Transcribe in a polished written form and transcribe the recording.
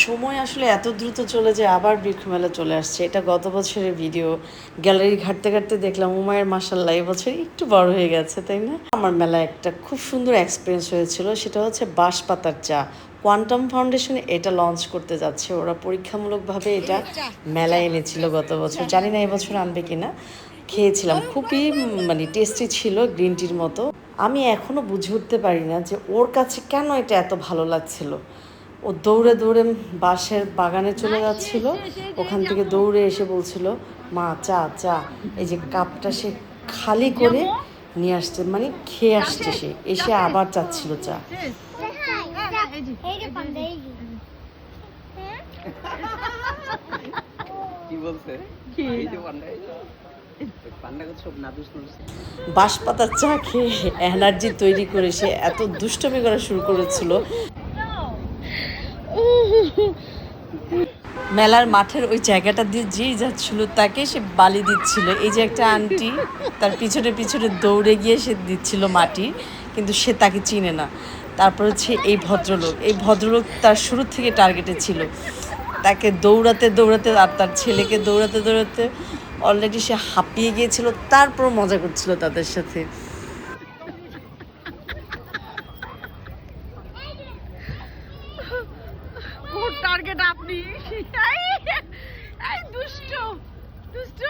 সময় আসলে এত দ্রুত চলে যায়, আবার বৃক্ষমেলা চলে আসছে। এটা গত বছরের ভিডিও। গ্যালারি ঘাঁটতে ঘাঁটতে দেখলাম উমায়ের মাশাআল্লাহ এবছর একটু বড় হয়ে গেছে, তাই না? আমার মেলায় একটা খুব সুন্দর এক্সপিরিয়েন্স হয়েছিল, সেটা হচ্ছে বাঁশপাতার চা। কোয়ান্টাম ফাউন্ডেশন এটা লঞ্চ করতে যাচ্ছে, ওরা পরীক্ষামূলকভাবে এটা মেলায় এনেছিল গত বছর, জানি না এবছর আনবে কিনা। খেয়েছিলাম, খুবই মানে টেস্টি ছিল, গ্রিন টির মতো। আমি এখনও বুঝে উঠতে পারি না যে ওর কাছে কেন এটা এত ভালো লাগছিল। ও দৌড়ে দৌড়ে বাঁশের বাগানে চলে যাচ্ছিল, ওখান থেকে দৌড়ে এসে বলছিল, মা চা চা। এই যে কাপটা সে খালি করে নিয়ে আসছে, মানে খেয়ে আসছে, সে এসে আবার চাচ্ছিল চা। বাঁশপাতার চা খেয়ে এনার্জি তৈরি করে সে এত দুষ্টমি করা শুরু করেছিল। মেলার মাঠের ওই জায়গাটা দিয়ে যেই যাচ্ছিল তাকে সে বালি দিচ্ছিল। এই যে একটা আন্টি তার পিছনে পিছনে দৌড়ে গিয়ে সে দিচ্ছিল মাটি, কিন্তু সে তাকে চিনে না। তারপর হচ্ছে এই ভদ্রলোক তার শুরু থেকে টার্গেটে ছিল, তাকে দৌড়াতে দৌড়াতে আর তার ছেলেকে দৌড়াতে দৌড়াতে অলরেডি সে হাঁপিয়ে গিয়েছিল, তারপর মজা করছিল তাদের সাথে। টার্গেট আপনি। এই দুষ্ট দুষ্ট